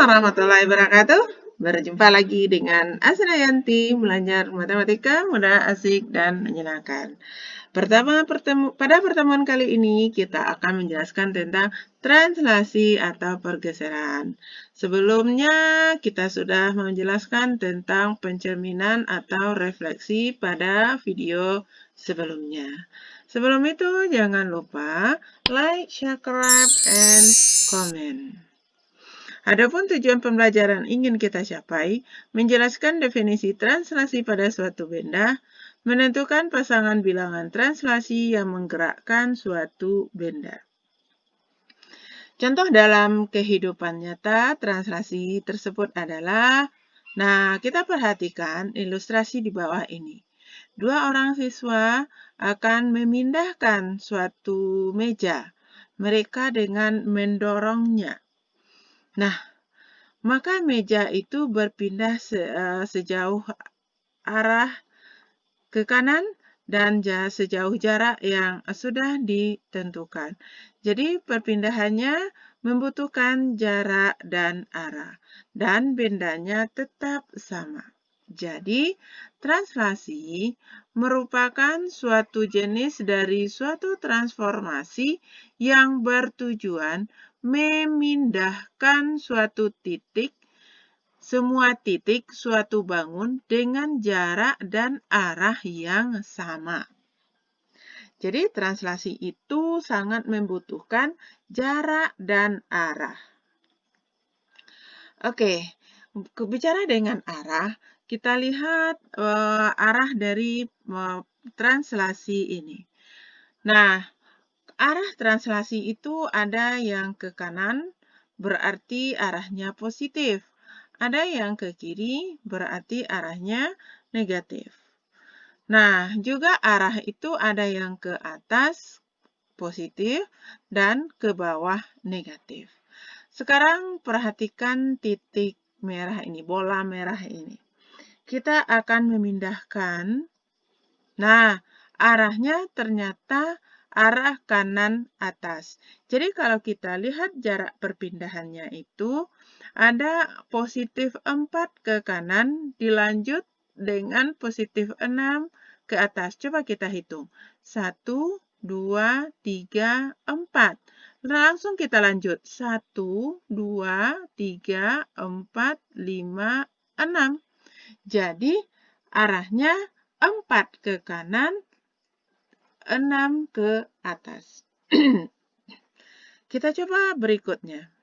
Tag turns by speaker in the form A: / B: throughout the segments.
A: warahmatullahi wabarakatuh. Berjumpa lagi dengan Asnayanti, belajar matematika mudah, asik, dan menyenangkan. Pada pertemuan kali ini, kita akan menjelaskan tentang translasi atau pergeseran. Sebelumnya, kita sudah menjelaskan tentang pencerminan atau refleksi pada video sebelumnya. Sebelum itu, jangan lupa like, subscribe, and comment. Adapun tujuan pembelajaran ingin kita capai, menjelaskan definisi translasi pada suatu benda, menentukan pasangan bilangan translasi yang menggerakkan suatu benda. Contoh dalam kehidupan nyata, translasi tersebut adalah, kita perhatikan ilustrasi di bawah ini. Dua orang siswa akan memindahkan suatu meja, mereka dengan mendorongnya. Maka meja itu berpindah sejauh arah ke kanan dan sejauh jarak yang sudah ditentukan. Jadi perpindahannya membutuhkan jarak dan arah, dan bendanya tetap sama. Jadi, translasi merupakan suatu jenis dari suatu transformasi yang bertujuan memindahkan semua titik suatu bangun dengan jarak dan arah yang sama. Jadi translasi itu sangat membutuhkan jarak dan arah. Oke, bicara dengan arah, kita lihat arah dari translasi ini. Arah translasi itu ada yang ke kanan, berarti arahnya positif. Ada yang ke kiri, berarti arahnya negatif. Juga arah itu ada yang ke atas, positif, dan ke bawah, negatif. Sekarang perhatikan titik merah ini, bola merah ini. Kita akan memindahkan. Arahnya ternyata arah kanan atas. Jadi kalau kita lihat jarak perpindahannya itu ada positif 4 ke kanan dilanjut dengan positif 6 ke atas. Coba kita hitung. 1, 2, 3, 4. Langsung kita lanjut. 1, 2, 3, 4, 5, 6. Jadi arahnya 4 ke kanan, 6 ke atas. Kita coba berikutnya.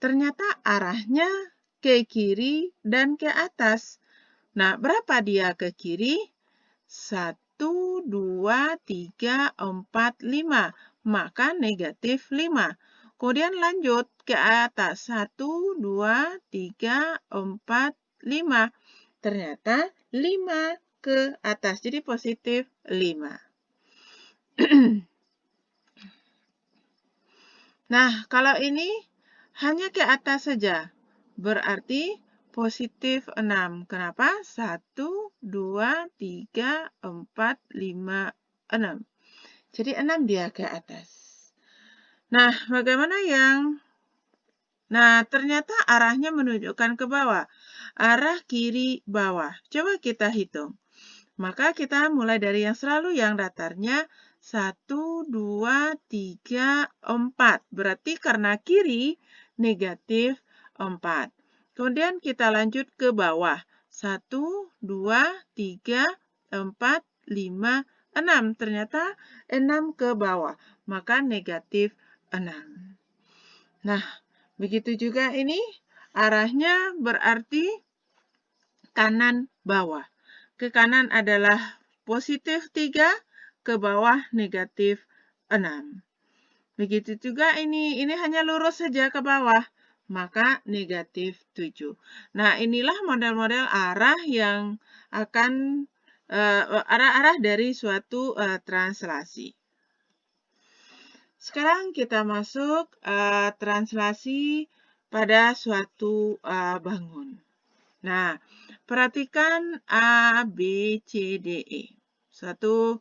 A: Ternyata arahnya ke kiri dan ke atas. Berapa dia ke kiri? 1, 2, 3, 4, 5. Maka negatif 5. Kemudian lanjut ke atas. 1, 2, 3, 4, 5. Ternyata 5 ke atas. Jadi positif 5. Kalau ini hanya ke atas saja. Berarti positif 6. Kenapa? 1, 2, 3, 4, 5, 6. Jadi 6 dia ke atas. Bagaimana yang... ternyata arahnya menunjukkan ke bawah. Arah kiri bawah. Coba kita hitung. Maka kita mulai dari yang selalu yang datarnya 1, 2, 3, 4. Berarti karena kiri negatif 4. Kemudian kita lanjut ke bawah. 1, 2, 3, 4, 5, 6. Ternyata 6 ke bawah. Maka negatif 6. Begitu juga ini arahnya berarti kanan bawah. Ke kanan adalah positif 3, ke bawah negatif 6. Begitu juga ini hanya lurus saja ke bawah, maka negatif 7. Inilah model-model arah yang akan arah-arah dari suatu translasi. Sekarang kita masuk translasi pada suatu bangun. Perhatikan A, B, C, D, E. Suatu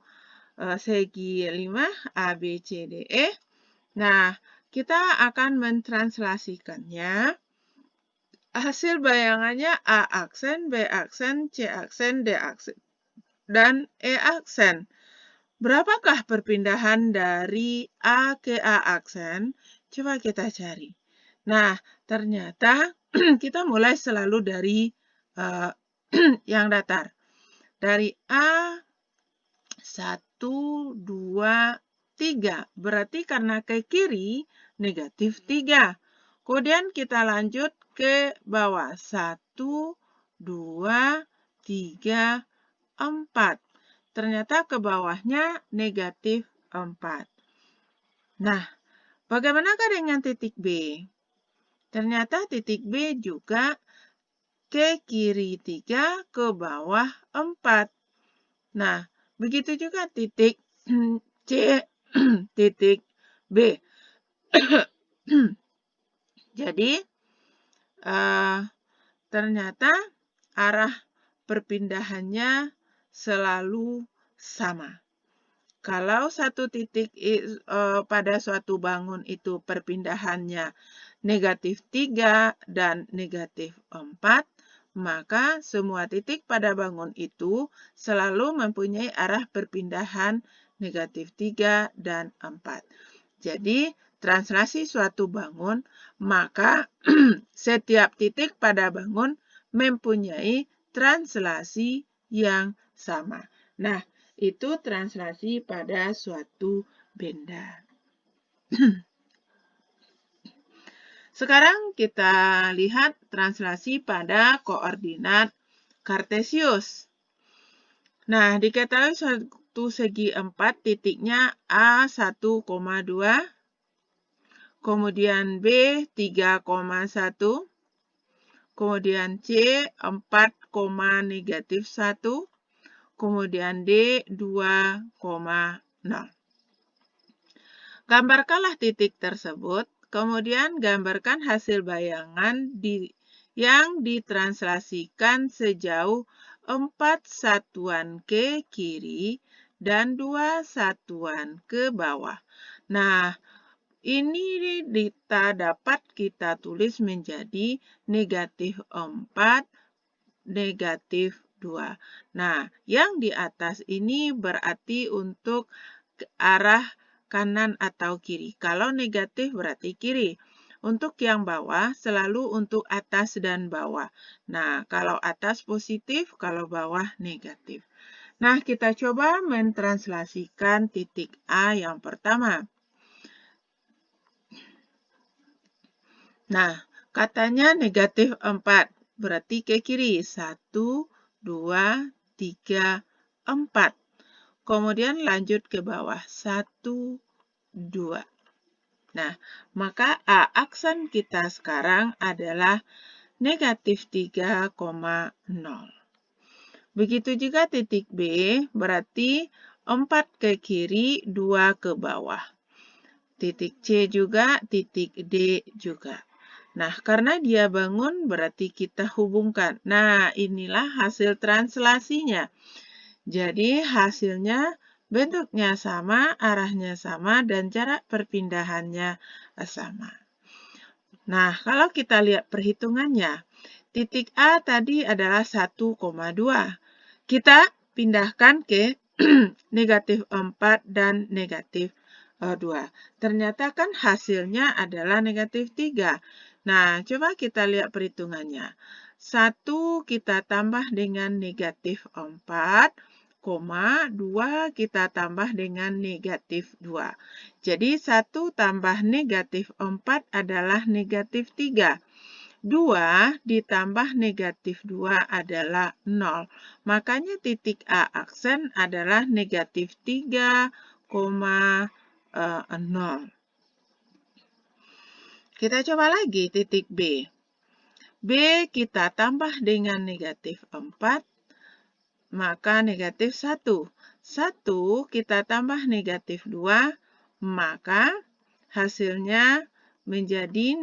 A: segi 5, A, B, C, D, E. kita akan mentranslasikannya. Hasil bayangannya A aksen, B aksen, C aksen, D aksen, dan E aksen. Berapakah perpindahan dari A ke A aksen? Coba kita cari. Nah, ternyata kita mulai selalu dari yang datar. Dari A, 1, 2, 3. Berarti karena ke kiri, negatif 3. Kemudian kita lanjut ke bawah. 1, 2, 3, 4. Ternyata ke bawahnya negatif 4. Nah, bagaimanakah dengan titik B? Ternyata titik B juga ke kiri 3, ke bawah 4. Nah, begitu juga titik C, titik B. Jadi, ternyata arah perpindahannya selalu sama. Kalau satu titik pada suatu bangun itu perpindahannya negatif 3 dan negatif 4, maka semua titik pada bangun itu selalu mempunyai arah perpindahan negatif 3 dan 4. Jadi, translasi suatu bangun, maka setiap titik pada bangun mempunyai translasi yang sama. Nah, itu translasi pada suatu benda. Sekarang kita lihat translasi pada koordinat kartesius. Nah, diketahui suatu segi 4 titiknya A 1,2, kemudian B 3,1, kemudian C 4, negatif 1, kemudian D 2,0. Gambarkanlah titik tersebut, kemudian gambarkan hasil bayangan yang ditranslasikan sejauh 4 satuan ke kiri dan 2 satuan ke bawah. Nah, ini dapat kita tulis menjadi negatif 4, negatif 2. Nah, yang di atas ini berarti untuk arah kanan atau kiri. Kalau negatif berarti kiri. Untuk yang bawah selalu untuk atas dan bawah. Nah, kalau atas positif, kalau bawah negatif. Nah, kita coba mentranslasikan titik A yang pertama. Nah, katanya negatif 4. Berarti ke kiri. 1, 2, 3, 4. Kemudian lanjut ke bawah. 1, 2. Nah, maka A aksen kita sekarang adalah negatif 3,0. Begitu juga titik B, berarti 4 ke kiri, 2 ke bawah. Titik C juga, titik D juga. Nah, karena dia bangun, berarti kita hubungkan. Nah, inilah hasil translasinya. Jadi, hasilnya bentuknya sama, arahnya sama, dan jarak perpindahannya sama. Nah, kalau kita lihat perhitungannya, titik A tadi adalah 1,2. Kita pindahkan ke negatif 4 dan negatif 2. Ternyata kan hasilnya adalah negatif 3. Nah, coba kita lihat perhitungannya. 1 kita tambah dengan negatif 4, 2 kita tambah dengan negatif 2. Jadi 1 tambah negatif 4 adalah negatif 3. 2 ditambah negatif 2 adalah 0. Makanya titik A aksen adalah negatif 3,0. Kita coba lagi titik B. B kita tambah dengan negatif 4, maka negatif 1. 1 kita tambah negatif 2, maka hasilnya menjadi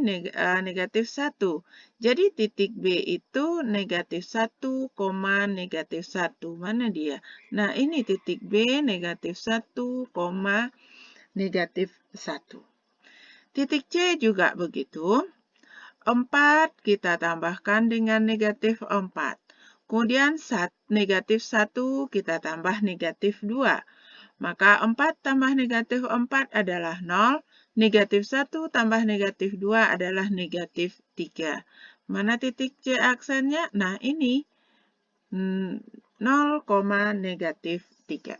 A: negatif 1. Jadi titik B itu negatif 1, negatif 1. Mana dia? Nah, ini titik B negatif 1, negatif 1. Titik C juga begitu. 4 kita tambahkan dengan negatif 4. Kemudian negatif 1 kita tambah negatif 2. Maka 4 tambah negatif 4 adalah 0. Negatif 1 tambah negatif 2 adalah negatif 3. Mana titik C aksennya? Nah, ini 0, negatif 3.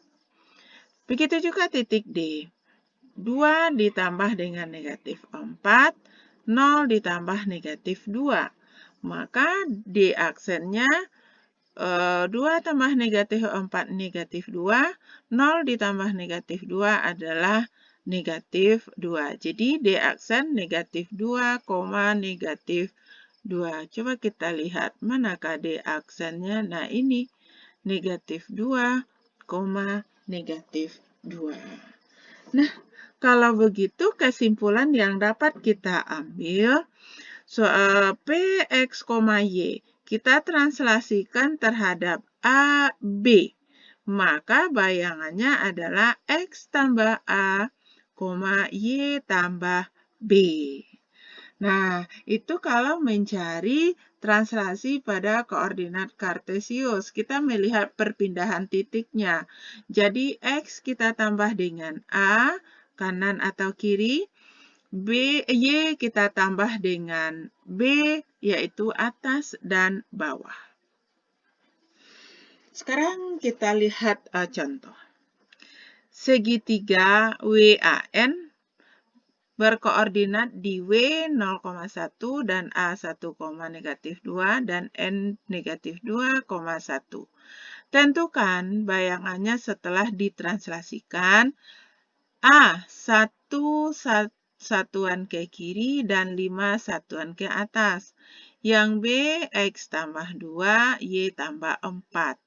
A: Begitu juga titik D. 2 ditambah dengan negatif 4, 0 ditambah negatif 2. Maka D aksennya 2 tambah negatif 4 negatif 2, 0 ditambah negatif 2 adalah negatif 2. Jadi D aksen negatif 2, negatif 2. Coba kita lihat manakah D aksennya. Nah, ini negatif 2, negatif 2. Nah, kalau begitu kesimpulan yang dapat kita ambil, soal P, X, Y, kita translasikan terhadap A, B. Maka bayangannya adalah X tambah A, Y tambah B. Nah, itu kalau mencari translasi pada koordinat kartesius. Kita melihat perpindahan titiknya. Jadi, X kita tambah dengan A, kanan atau kiri. Y kita tambah dengan B, yaitu atas dan bawah. Sekarang kita lihat contoh. Segitiga WAN berkoordinat di W 0,1 dan A 1, negatif 2 dan N negatif 2,1. Tentukan bayangannya setelah ditranslasikan. A 1 satuan ke kiri dan 5 satuan ke atas. Yang B, X tambah 2, Y tambah 4.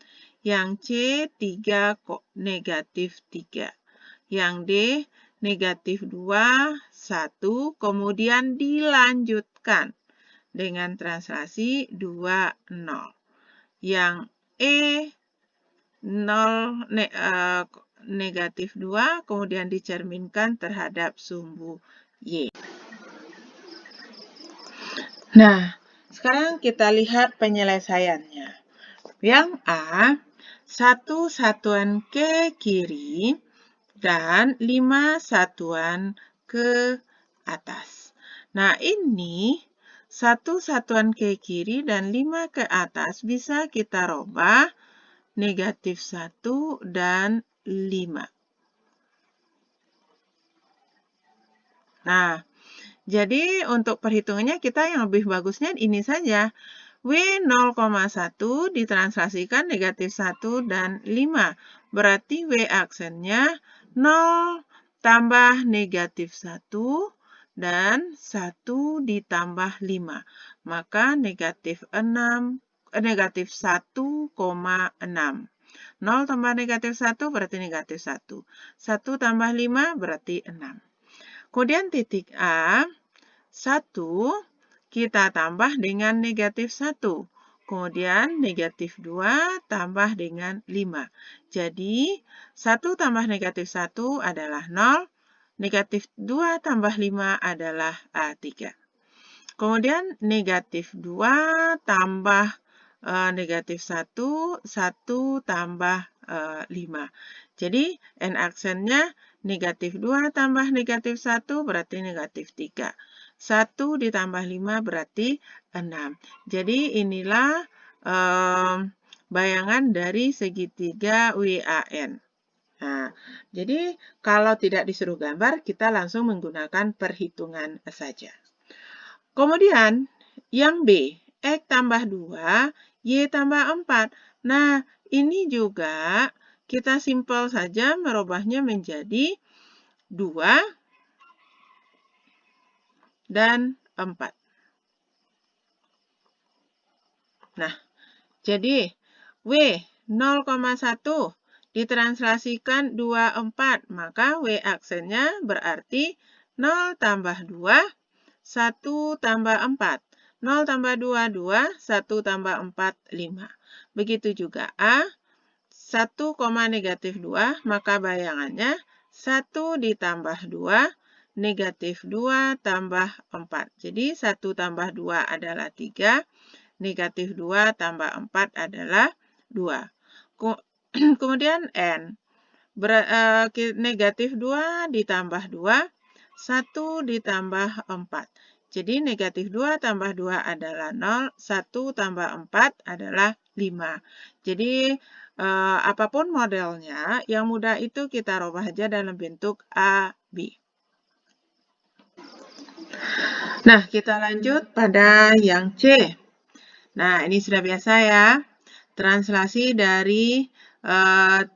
A: Yang C, 3, negatif 3. Yang D, negatif 2, 1, kemudian dilanjutkan dengan translasi 2, 0. Yang E, 0, negatif 2, kemudian dicerminkan terhadap sumbu Y. Nah, sekarang kita lihat penyelesaiannya. Yang A, 1 satuan ke kiri dan 5 satuan ke atas. Nah, ini 1 satuan ke kiri dan 5 ke atas bisa kita rubah negatif 1 dan 5. Nah, jadi untuk perhitungannya kita yang lebih bagusnya ini saja. W 0,1 ditranslasikan negatif 1 dan 5. Berarti W aksennya 0 tambah negatif 1 dan 1 ditambah 5. Maka negatif 1,6. 0 tambah negatif 1 berarti negatif 1. 1 tambah 5 berarti 6. Kemudian titik A, 1 kita tambah dengan negatif 1. Kemudian negatif 2 tambah dengan 5. Jadi 1 tambah negatif 1 adalah 0. Negatif 2 tambah 5 adalah 3. Kemudian negatif 2 tambah negatif 1, 1 tambah 5. Jadi N aksennya negatif 2 tambah negatif 1 berarti negatif 3. 1 ditambah 5 berarti 6. Jadi inilah bayangan dari segitiga WAN. Nah, jadi kalau tidak disuruh gambar, kita langsung menggunakan perhitungan saja. Kemudian yang B, X tambah 2, Y tambah 4. Nah, ini juga kita simpel saja merubahnya menjadi 2 dan 4. Nah, jadi W 0,1 ditranslasikan 2, 4. Maka W aksennya berarti 0 tambah 2, 1 tambah 4. 0 tambah 2, 2. 1 tambah 4, 5. Begitu juga A, 1, negatif 2. Maka bayangannya 1 ditambah 2 negatif 2 tambah 4. Jadi 1 tambah 2 adalah 3, negatif 2 tambah 4 adalah 2. Kemudian N. Negatif 2 ditambah 2, 1 ditambah 4. Jadi negatif 2 tambah 2 adalah 0, 1 tambah 4 adalah 5. Jadi apapun modelnya, yang mudah itu kita rubah aja dalam bentuk A, B. Nah, kita lanjut pada yang C. Nah, ini sudah biasa ya. Translasi dari 3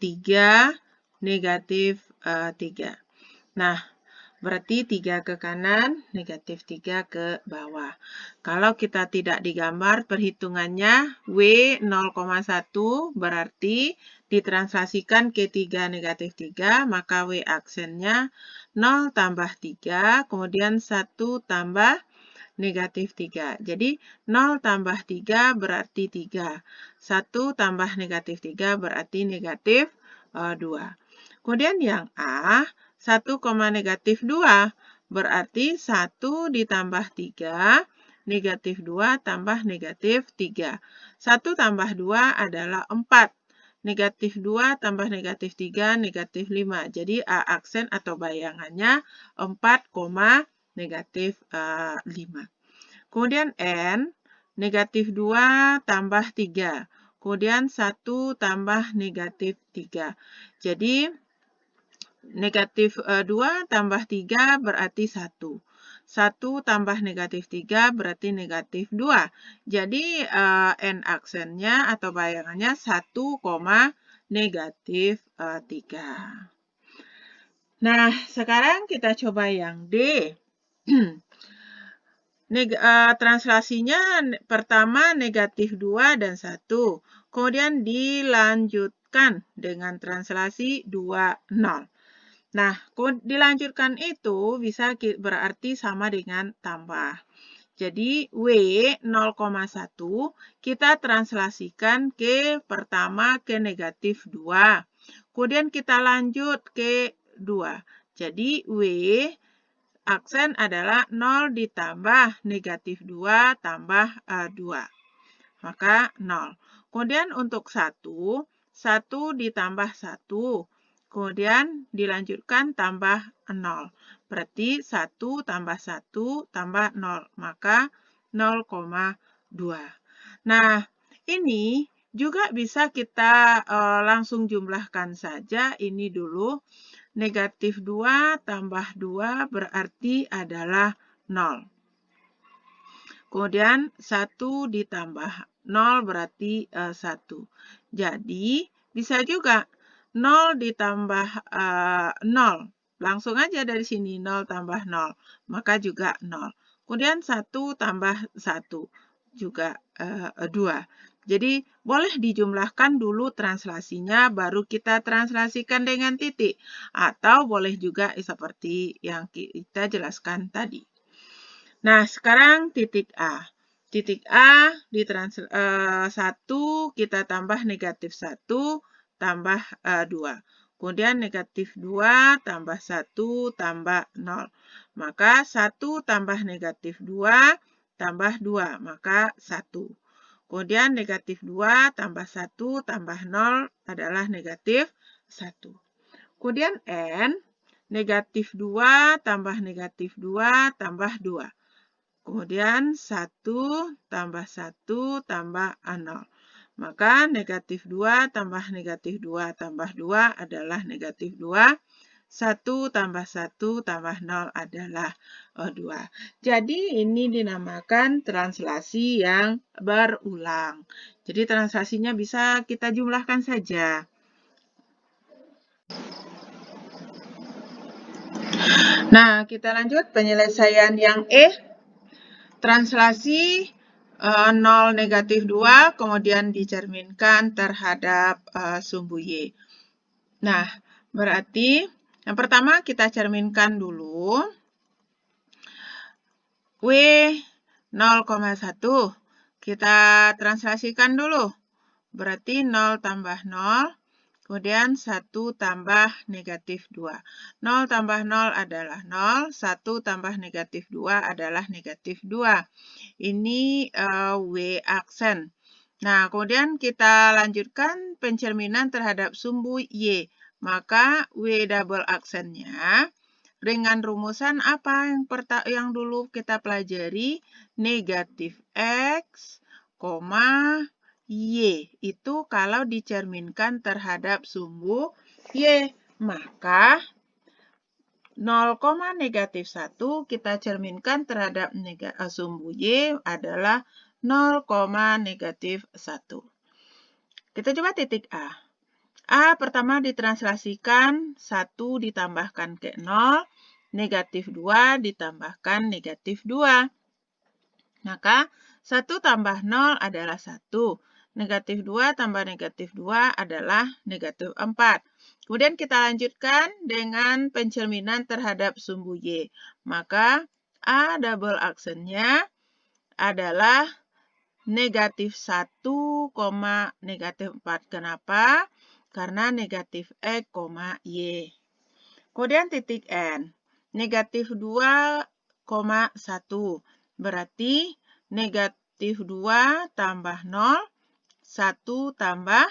A: negatif 3. Nah, berarti 3 ke kanan, negatif 3 ke bawah. Kalau kita tidak digambar perhitungannya, W 0,1 berarti ditranslasikan ke 3 negatif 3, maka W aksennya 0 tambah 3, kemudian 1 tambah negatif 3. Jadi 0 tambah 3 berarti 3. 1 tambah negatif 3 berarti negatif 2. Kemudian yang A, 1, negatif 2 berarti 1 ditambah 3, negatif 2 tambah negatif 3. 1 tambah 2 adalah 4. Negatif 2 tambah negatif 3, negatif 5. Jadi A aksen atau bayangannya 4, negatif 5. Kemudian N, negatif 2 tambah 3. Kemudian 1 tambah negatif 3. Jadi negatif 2 tambah 3 berarti 1. 1 tambah negatif 3 berarti negatif 2. Jadi N aksennya atau bayangannya 1, negatif 3. Nah, sekarang kita coba yang D. Translasinya pertama negatif 2 dan 1. Kemudian dilanjutkan dengan translasi 2, 0. Nah, dilanjutkan itu bisa berarti sama dengan tambah. Jadi, W 0,1 kita translasikan ke pertama ke negatif 2. Kemudian kita lanjut ke 2. Jadi, W aksen adalah 0 ditambah negatif 2 tambah 2. Maka 0. Kemudian untuk 1, 1 ditambah 1. Kemudian dilanjutkan tambah 0. Berarti 1 tambah 1 tambah 0. Maka 0,2. Nah, ini juga bisa kita langsung jumlahkan saja. Ini dulu. Negatif 2 tambah 2 berarti adalah 0. Kemudian 1 ditambah 0 berarti 1. Jadi, bisa juga 0 ditambah 0. Langsung aja dari sini 0 tambah 0. Maka juga 0. Kemudian 1 tambah 1. Juga 2. Jadi, boleh dijumlahkan dulu translasinya, baru kita translasikan dengan titik. Atau boleh juga seperti yang kita jelaskan tadi. Nah, sekarang titik A. Titik A di 1 kita tambah negatif 1 tambah 2. Kemudian negatif 2 tambah 1 tambah 0. Maka 1 tambah negatif 2 tambah 2. Maka 1. Kemudian negatif 2 tambah 1 tambah 0 adalah negatif 1. Kemudian N, negatif 2 tambah negatif 2 tambah 2. Kemudian 1 tambah 1 tambah 0. Maka negatif 2 tambah negatif 2 tambah 2 adalah negatif 2. 1 tambah 1 tambah 0 adalah 2. Jadi ini dinamakan translasi yang berulang. Jadi translasinya bisa kita jumlahkan saja. Nah, kita lanjut penyelesaian yang E. Translasi 0 negatif 2 kemudian dicerminkan terhadap sumbu Y. Nah, berarti yang pertama kita cerminkan dulu. W 0,1. Kita translasikan dulu. Berarti 0 tambah 0. Kemudian 1 tambah negatif 2. 0 tambah 0 adalah 0, 1 tambah negatif 2 adalah negatif 2. Ini W aksen. Nah, kemudian kita lanjutkan pencerminan terhadap sumbu Y. Maka W double aksennya dengan rumusan apa yang dulu kita pelajari? Negatif X, Y. Itu kalau dicerminkan terhadap sumbu Y. Maka 0, negatif 1 kita cerminkan terhadap sumbu Y adalah 0, negatif 1. Kita coba titik A. A pertama ditranslasikan 1 ditambahkan ke 0, negatif 2 ditambahkan negatif 2. Maka 1 tambah 0 adalah 1. Negatif 2 tambah negatif 2 adalah negatif 4. Kemudian kita lanjutkan dengan pencerminan terhadap sumbu Y. Maka A double aksennya adalah negatif 1, negatif 4. Kenapa? Karena negatif X, Y. Kemudian titik N. Negatif 2, 1. Berarti negatif 2 tambah 0, 1 tambah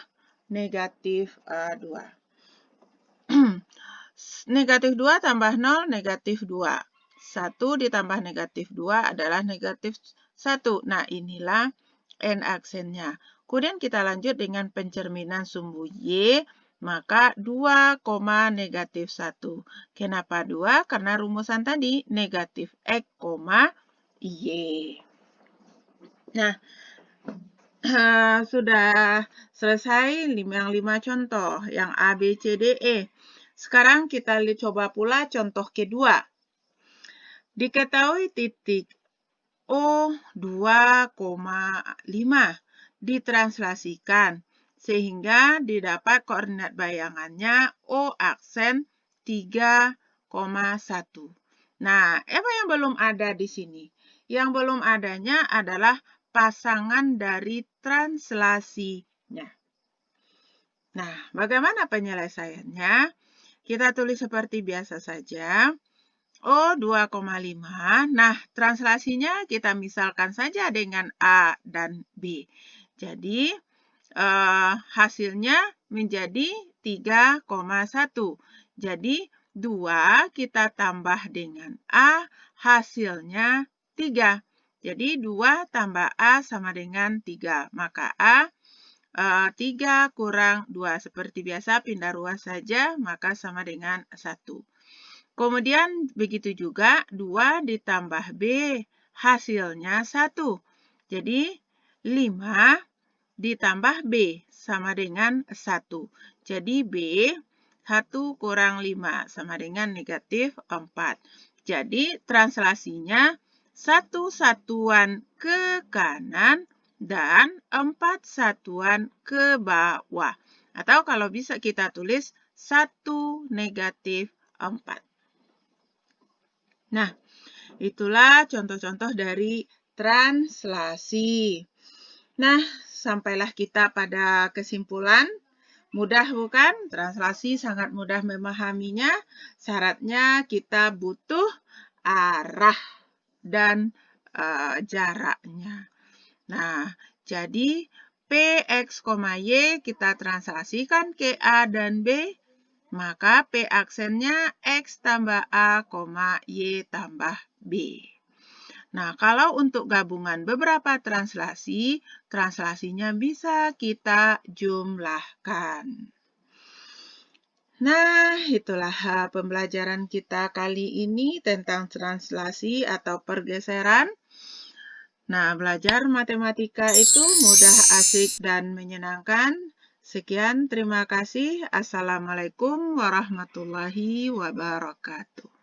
A: negatif 2. Negatif 2 tambah 0, negatif 2. 1 ditambah negatif 2 adalah negatif 1. Nah, inilah N aksennya. Kemudian kita lanjut dengan pencerminan sumbu Y. Maka 2, negatif 1. Kenapa 2? Karena rumusan tadi negatif X, Y. Nah, sudah selesai yang 5 contoh, yang A, B, C, D, E. Sekarang kita coba pula contoh kedua. Diketahui titik O 2,5 ditranslasikan sehingga didapat koordinat bayangannya O aksen 3,1. Nah, apa yang belum ada di sini? Yang belum adanya adalah pasangan dari translasinya. Nah, bagaimana penyelesaiannya? Kita tulis seperti biasa saja. O 2,5. Nah, translasinya kita misalkan saja dengan A dan B. Jadi, hasilnya menjadi 3,1. Jadi, 2 kita tambah dengan A, hasilnya 3. Jadi, 2 tambah A sama dengan 3. Maka A 3 kurang 2. Seperti biasa, pindah ruas saja, maka sama dengan 1. Kemudian begitu juga 2 ditambah B, hasilnya 1. Jadi 5 ditambah B sama dengan 1. Jadi B 1 kurang 5 sama dengan negatif 4. Jadi translasinya 1 satuan ke kanan dan 4 satuan ke bawah. Atau kalau bisa kita tulis 1 negatif 4. Nah, itulah contoh-contoh dari translasi. Nah, sampailah kita pada kesimpulan. Mudah bukan? Translasi sangat mudah memahaminya. Syaratnya kita butuh arah dan jaraknya. Nah, jadi Px, Y kita translasikan ke A dan B. Maka P aksennya X tambah A, Y tambah B. Nah, kalau untuk gabungan beberapa translasi, translasinya bisa kita jumlahkan. Nah, itulah pembelajaran kita kali ini tentang translasi atau pergeseran. Nah, belajar matematika itu mudah, asik, dan menyenangkan. Sekian, terima kasih. Assalamualaikum warahmatullahi wabarakatuh.